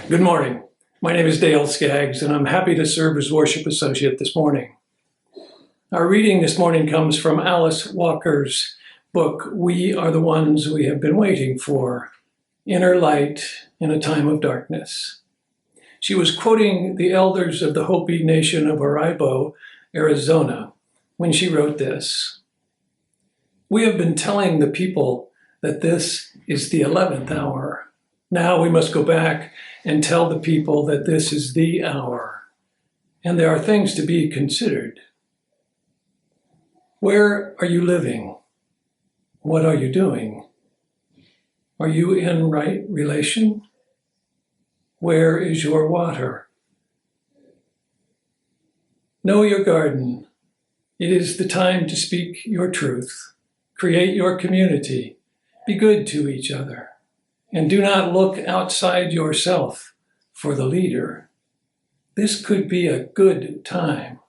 Good morning. My name is Dale Skaggs, and I'm happy to serve as worship associate this morning. Our reading this morning comes from Alice Walker's book, We Are the Ones We Have Been Waiting For, Inner Light in a Time of Darkness. She was quoting the elders of the Hopi nation of Araibo, Arizona, when she wrote this. We have been telling the people that this is the 11th hour. Now we must go back and tell the people that this is the hour, and there are things to be considered. Where are you living? What are you doing? Are you in right relation? Where is your water? Know your garden. It is the time to speak your truth. Create your community. Be good to each other. And do not look outside yourself for the leader. This could be a good time.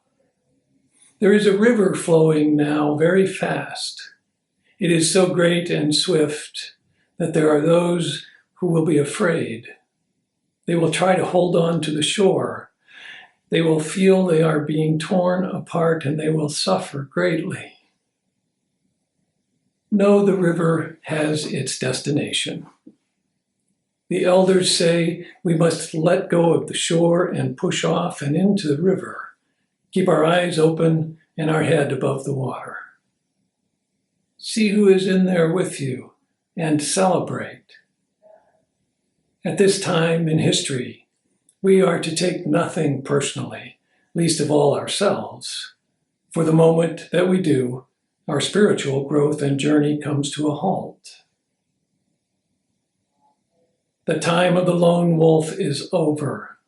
There is a river flowing now very fast. It is so great and swift that there are those who will be afraid. They will try to hold on to the shore. They will feel they are being torn apart and they will suffer greatly. Know the river has its destination. The elders say we must let go of the shore and push off and into the river. Keep our eyes open and our head above the water. See who is in there with you and celebrate. At this time in history, we are to take nothing personally, least of all ourselves. For the moment that we do, our spiritual growth and journey comes to a halt. The time of the lone wolf is over.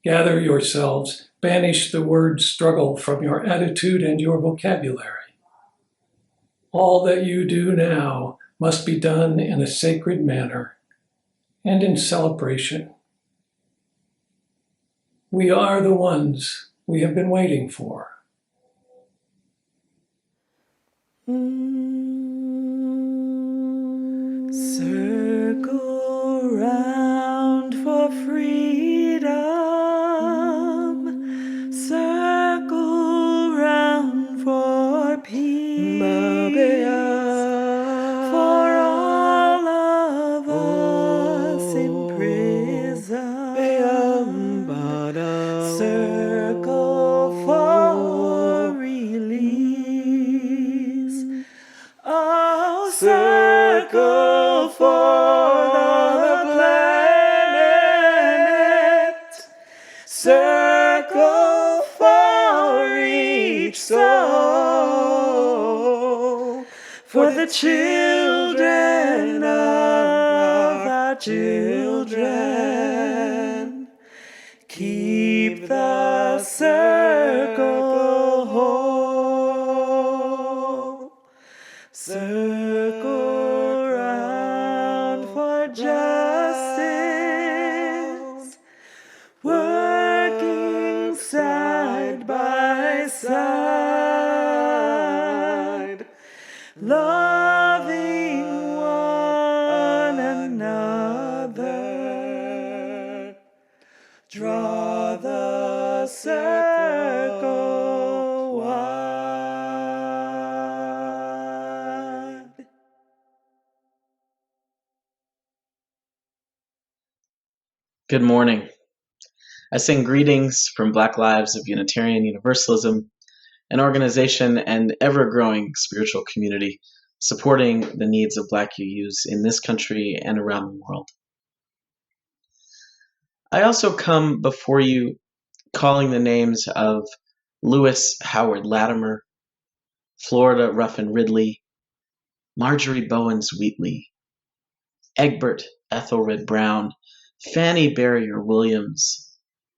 Gather yourselves, banish the word struggle from your attitude and your vocabulary. All that you do now must be done in a sacred manner and in celebration. We are the ones we have been waiting for. Circle round for freedom, circle round for peace, for all of us in prison, circle for release, oh, circle for the planet, circle for each soul, for the children of our children. Keep the circle whole. Circle round for justice, working side by side, loving one another. Draw the circle wide. Good morning. I sing greetings from Black Lives of Unitarian Universalism, an organization and ever-growing spiritual community supporting the needs of Black UUs in this country and around the world. I also come before you calling the names of Lewis Howard Latimer, Florida Ruffin Ridley, Marjorie Bowens Wheatley, Egbert Ethelred Brown, Fanny Barrier Williams,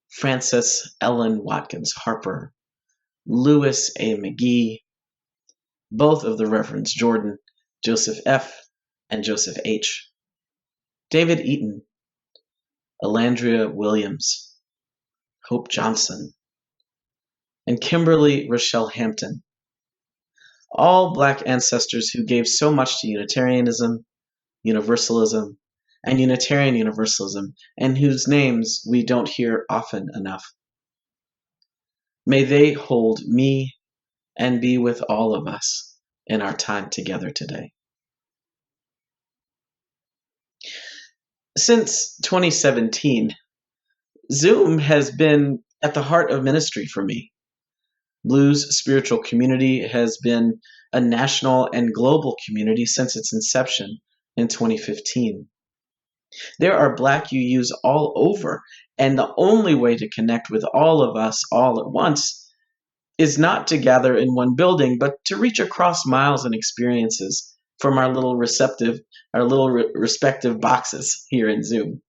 Frances Ellen Watkins Harper, Louis A. McGee, both of the Reverends Jordan, Joseph F., and Joseph H., David Eaton, Alandria Williams, Hope Johnson, and Kimberly Rochelle Hampton, all Black ancestors who gave so much to Unitarianism, Universalism, and Unitarian Universalism, and whose names we don't hear often enough. May they hold me and be with all of us in our time together today. Since 2017, Zoom has been at the heart of ministry for me. Blues Spiritual Community has been a national and global community since its inception in 2015. There are Black UUs all over, and the only way to connect with all of us all at once is not to gather in one building, but to reach across miles and experiences from our little respective boxes here in Zoom.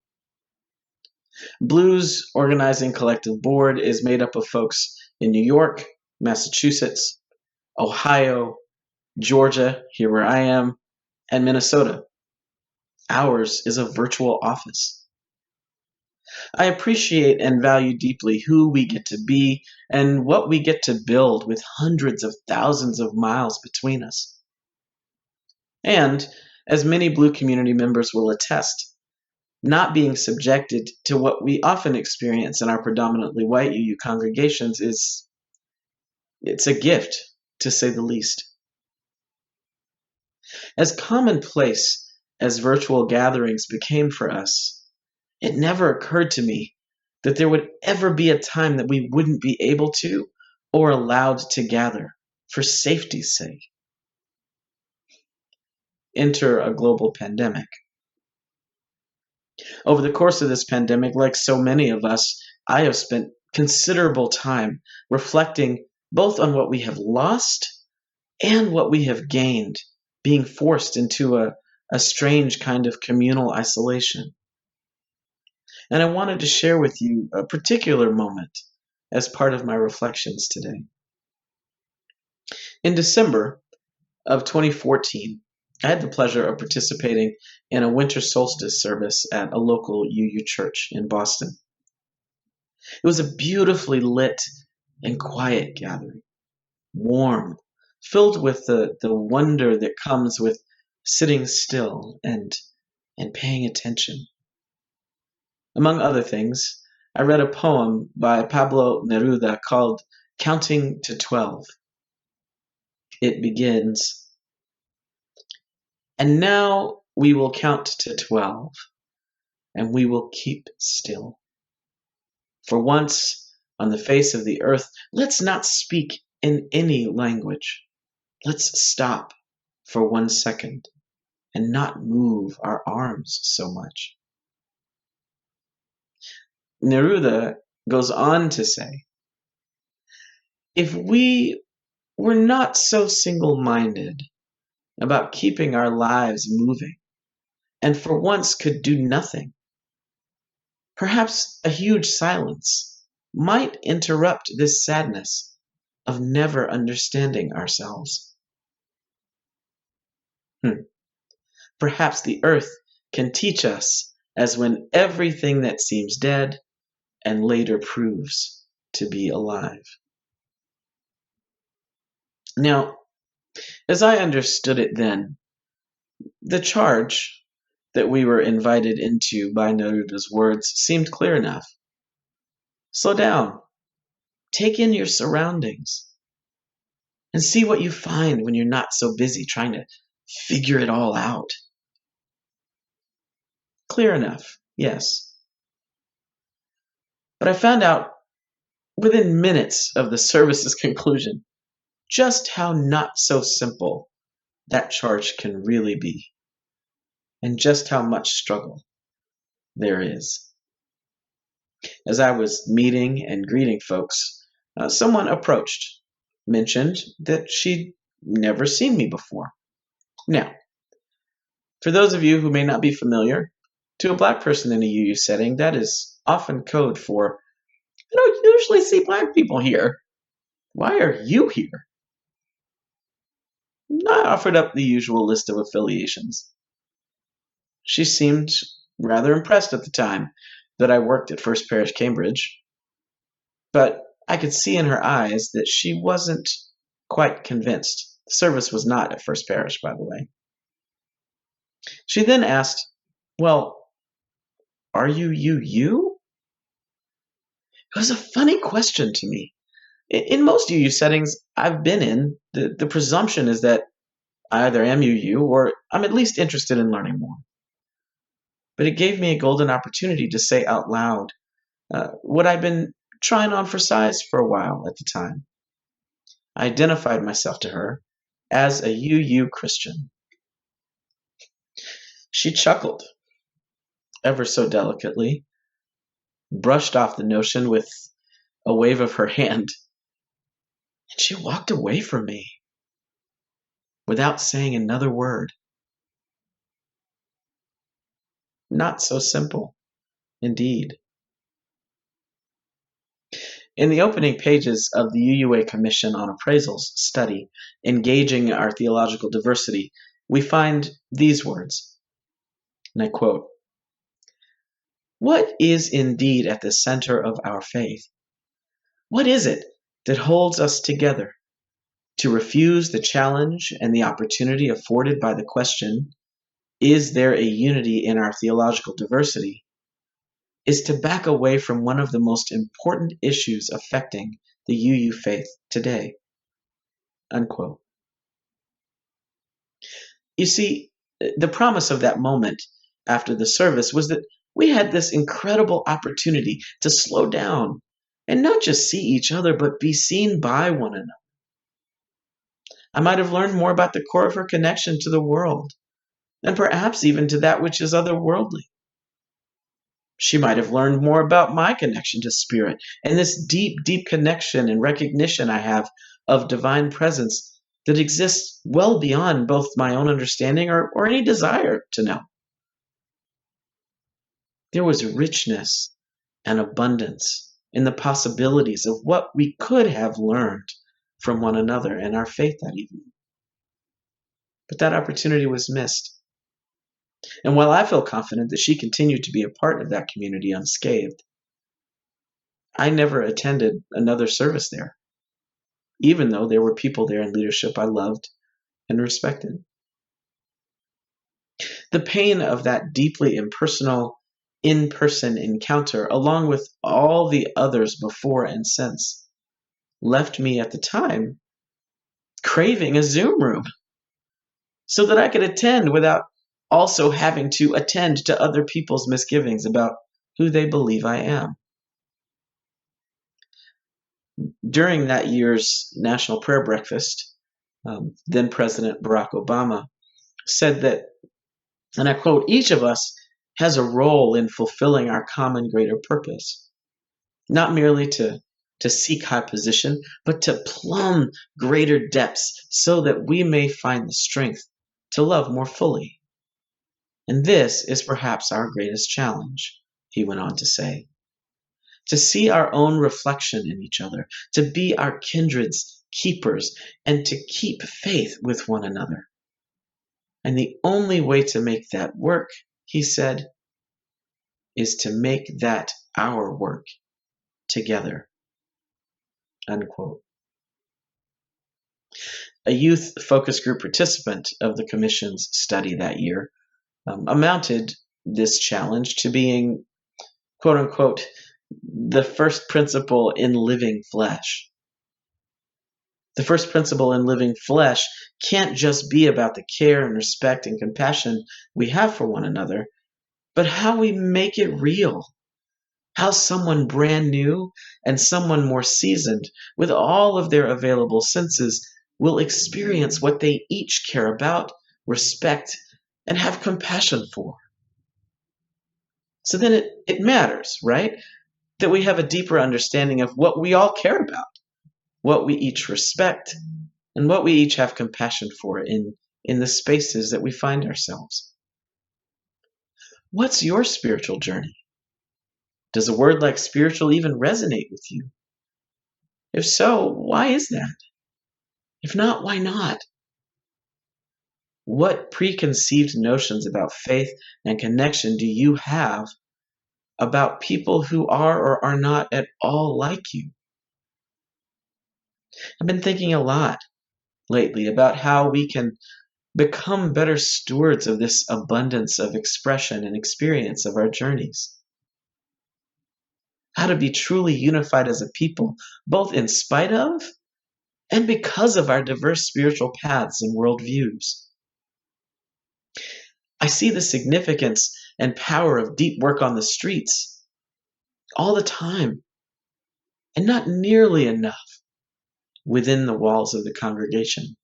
Blues Organizing Collective Board is made up of folks in New York, Massachusetts, Ohio, Georgia, here where I am, and Minnesota. Ours is a virtual office. I appreciate and value deeply who we get to be and what we get to build with hundreds of thousands of miles between us. And, as many Blue community members will attest, not being subjected to what we often experience in our predominantly white UU congregations it's a gift, to say the least. As commonplace as virtual gatherings became for us, it never occurred to me that there would ever be a time that we wouldn't be able to or allowed to gather for safety's sake. Enter a global pandemic. Over the course of this pandemic, like so many of us, I have spent considerable time reflecting both on what we have lost and what we have gained, being forced into a strange kind of communal isolation. And I wanted to share with you a particular moment as part of my reflections today. In December of 2014, I had the pleasure of participating in a winter solstice service at a local UU church in Boston. It was a beautifully lit and quiet gathering, warm, filled with the wonder that comes with sitting still and paying attention. Among other things, I read a poem by Pablo Neruda called Counting to 12. It begins, "And now we will count to 12, and we will keep still. For once on the face of the earth, let's not speak in any language. Let's stop for 1 second and not move our arms so much." Neruda goes on to say, if we were not so single-minded about keeping our lives moving, and for once could do nothing, perhaps a huge silence might interrupt this sadness of never understanding ourselves. Perhaps the earth can teach us as when everything that seems dead and later proves to be alive. Now, as I understood it then, the charge that we were invited into by Neruda's words seemed clear enough. Slow down, take in your surroundings, and see what you find when you're not so busy trying to figure it all out. Clear enough, yes. But I found out within minutes of the service's conclusion just how not so simple that charge can really be, and just how much struggle there is. As I was meeting and greeting folks, someone approached, mentioned that she'd never seen me before. Now, for those of you who may not be familiar, to a Black person in a UU setting, that is often code for, "I don't usually see Black people here. Why are you here?" I offered up the usual list of affiliations. She seemed rather impressed at the time that I worked at First Parish Cambridge, but I could see in her eyes that she wasn't quite convinced. The service was not at First Parish, by the way. She then asked, "Well, Are you? It was a funny question to me. In most UU settings I've been in, the presumption is that I either am UU or I'm at least interested in learning more. But it gave me a golden opportunity to say out loud what I'd been trying on for size for a while at the time. I identified myself to her as a UU Christian. She chuckled ever so delicately, brushed off the notion with a wave of her hand, and she walked away from me without saying another word. Not so simple, indeed. In the opening pages of the UUA Commission on Appraisal's study, Engaging Our Theological Diversity, we find these words, and I quote, "What is indeed at the center of our faith? What is it that holds us together? To refuse the challenge and the opportunity afforded by the question, is there a unity in our theological diversity, is to back away from one of the most important issues affecting the UU faith today." Unquote. You see, the promise of that moment after the service was that we had this incredible opportunity to slow down and not just see each other, but be seen by one another. I might have learned more about the core of her connection to the world, and perhaps even to that which is otherworldly. She might have learned more about my connection to spirit and this deep, deep connection and recognition I have of divine presence that exists well beyond both my own understanding or any desire to know. There was richness and abundance in the possibilities of what we could have learned from one another in our faith that evening. But that opportunity was missed. And while I feel confident that she continued to be a part of that community unscathed, I never attended another service there, even though there were people there in leadership I loved and respected. The pain of that deeply impersonal, in-person encounter, along with all the others before and since, left me at the time craving a Zoom room so that I could attend without also having to attend to other people's misgivings about who they believe I am. During that year's National Prayer Breakfast, then President Barack Obama said that, and I quote, "Each of us has a role in fulfilling our common greater purpose, not merely to seek high position, but to plumb greater depths so that we may find the strength to love more fully. And this is perhaps our greatest challenge," he went on to say, "to see our own reflection in each other, to be our kindred's keepers, and to keep faith with one another. And the only way to make that work," he said, "is to make that our work together." Unquote. A youth focus group participant of the Commission's study that year amounted this challenge to being, quote unquote, the first principle in living flesh. The first principle in living flesh can't just be about the care and respect and compassion we have for one another, but how we make it real. How someone brand new and someone more seasoned, with all of their available senses, will experience what they each care about, respect, and have compassion for. So then it matters, right? That we have a deeper understanding of what we all care about, what we each respect, and what we each have compassion for in the spaces that we find ourselves. What's your spiritual journey? Does a word like spiritual even resonate with you? If so, why is that? If not, why not? What preconceived notions about faith and connection do you have about people who are or are not at all like you? I've been thinking a lot lately about how we can become better stewards of this abundance of expression and experience of our journeys. how to be truly unified as a people, both in spite of and because of our diverse spiritual paths and worldviews. I see the significance and power of deep work on the streets all the time, and not nearly enough within the walls of the congregation.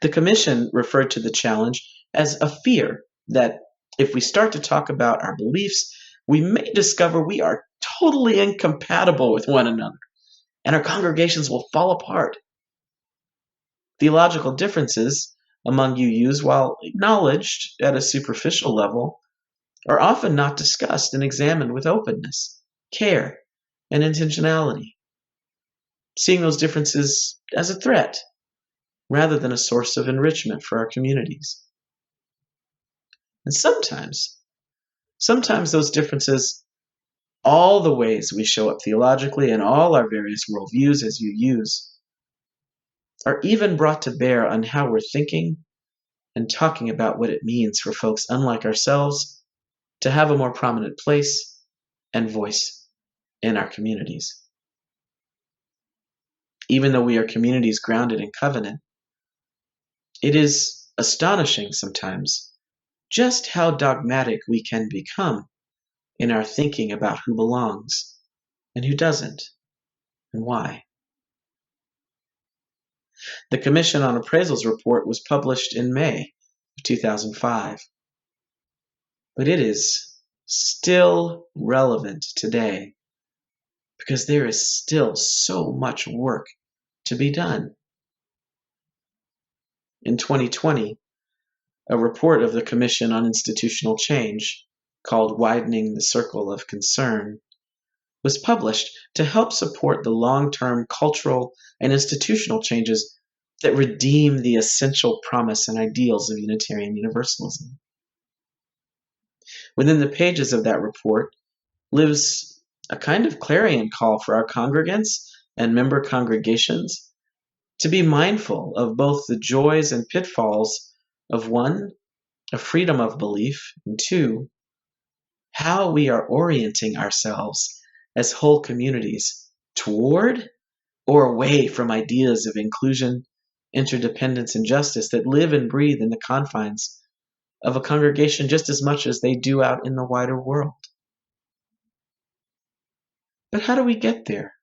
The Commission referred to the challenge as a fear that if we start to talk about our beliefs, we may discover we are totally incompatible with one another, and our congregations will fall apart. Theological differences among UUs, while acknowledged at a superficial level, are often not discussed and examined with openness, care, and intentionality, seeing those differences as a threat rather than a source of enrichment for our communities. And sometimes those differences, all the ways we show up theologically and all our various worldviews as UUs, are even brought to bear on how we're thinking and talking about what it means for folks unlike ourselves to have a more prominent place and voice in our communities. Even though we are communities grounded in covenant, it is astonishing sometimes just how dogmatic we can become in our thinking about who belongs and who doesn't, and why. The Commission on Appraisal's report was published in May of 2005, but it is still relevant today because there is still so much work to be done. In 2020, a report of the Commission on Institutional Change, called Widening the Circle of Concern, was published to help support the long-term cultural and institutional changes that redeem the essential promise and ideals of Unitarian Universalism. Within the pages of that report lives a kind of clarion call for our congregants and member congregations to be mindful of both the joys and pitfalls of one, a freedom of belief, and two, how we are orienting ourselves as whole communities toward or away from ideas of inclusion, interdependence, and justice that live and breathe in the confines of a congregation just as much as they do out in the wider world. But how do we get there?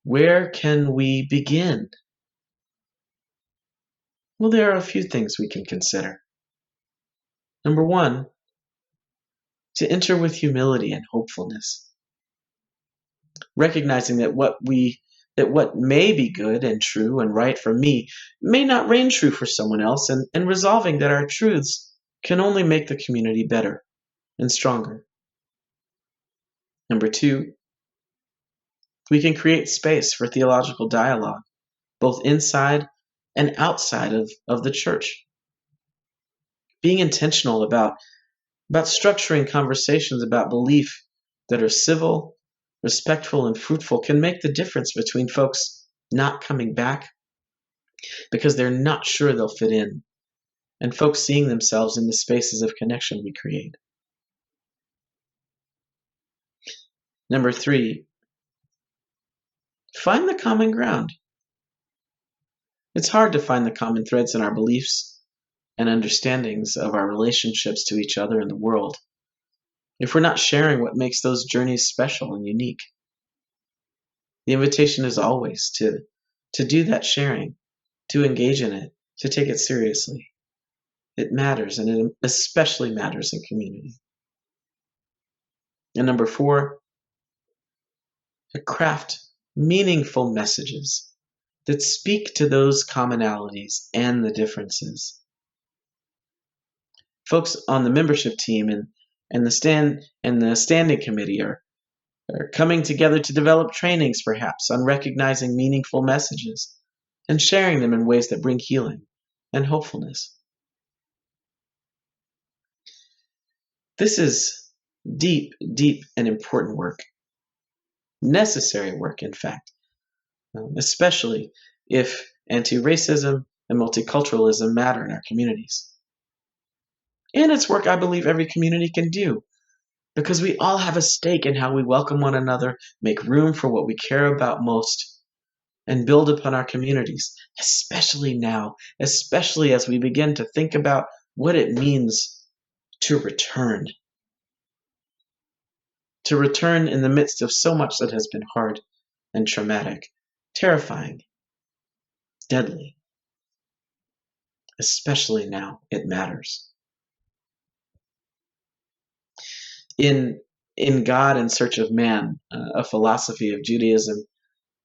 Where can we begin? Well, there are a few things we can consider. Number one, to enter with humility and hopefulness, recognizing that what may be good and true and right for me may not reign true for someone else, and resolving that our truths can only make the community better and stronger. Number two, we can create space for theological dialogue, both inside and outside of the church. Being intentional about structuring conversations about belief that are civil, respectful, and fruitful can make the difference between folks not coming back because they're not sure they'll fit in, and folks seeing themselves in the spaces of connection we create. Number three, find the common ground. It's hard to find the common threads in our beliefs and understandings of our relationships to each other and the world if we're not sharing what makes those journeys special and unique. The invitation is always to do that sharing, to engage in it, to take it seriously. It matters, and it especially matters in community. And number four, to craft meaningful messages that speak to those commonalities and the differences. Folks on the membership team and the standing committee are coming together to develop trainings, perhaps, on recognizing meaningful messages and sharing them in ways that bring healing and hopefulness. This is deep, deep and important work. Necessary work, in fact, especially if anti-racism and multiculturalism matter in our communities. And it's work I believe every community can do, because we all have a stake in how we welcome one another, make room for what we care about most, and build upon our communities, especially now, especially as we begin to think about what it means to return. To return in the midst of so much that has been hard and traumatic, terrifying, deadly. Especially now, it matters. In God in Search of Man, a philosophy of Judaism,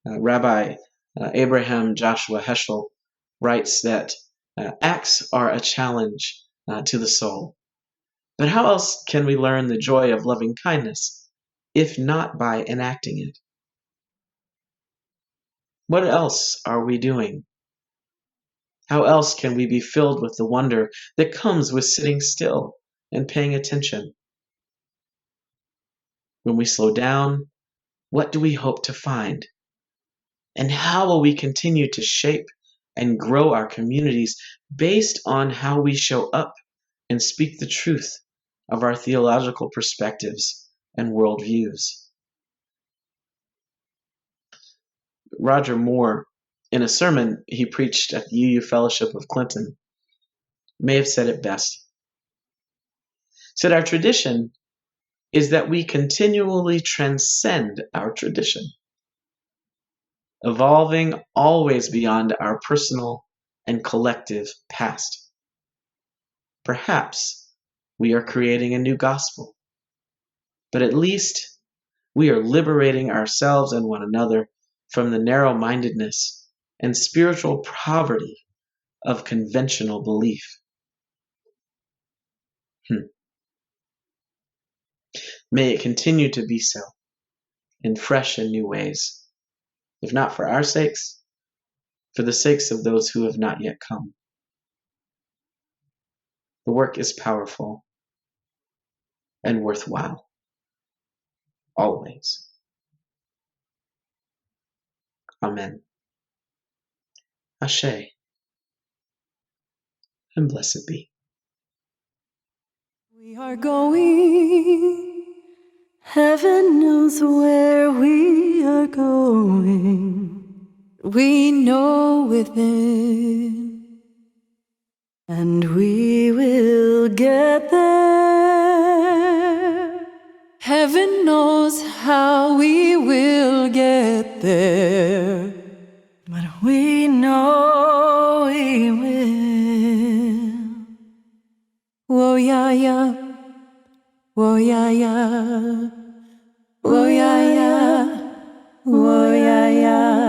Rabbi Abraham Joshua Heschel writes that acts are a challenge to the soul. But how else can we learn the joy of loving kindness if not by enacting it? What else are we doing? How else can we be filled with the wonder that comes with sitting still and paying attention? When we slow down, what do we hope to find? And how will we continue to shape and grow our communities based on how we show up and speak the truth of our theological perspectives and worldviews? Roger Moore, in a sermon he preached at the UU Fellowship of Clinton, may have said it best. He said, "Our tradition is that we continually transcend our tradition, evolving always beyond our personal and collective past. Perhaps we are creating a new gospel, but at least we are liberating ourselves and one another from the narrow-mindedness and spiritual poverty of conventional belief." May it continue to be so in fresh and new ways, if not for our sakes, for the sakes of those who have not yet come. The work is powerful and worthwhile, always. Amen. Ashe, and blessed be. We are going, heaven knows where we are going. We know within, and we will get there. Heaven knows how we will get there, but we know we will. Whoa, yeah, yeah. Whoa, yeah, yeah. Whoa, yeah, yeah. Whoa, yeah, yeah.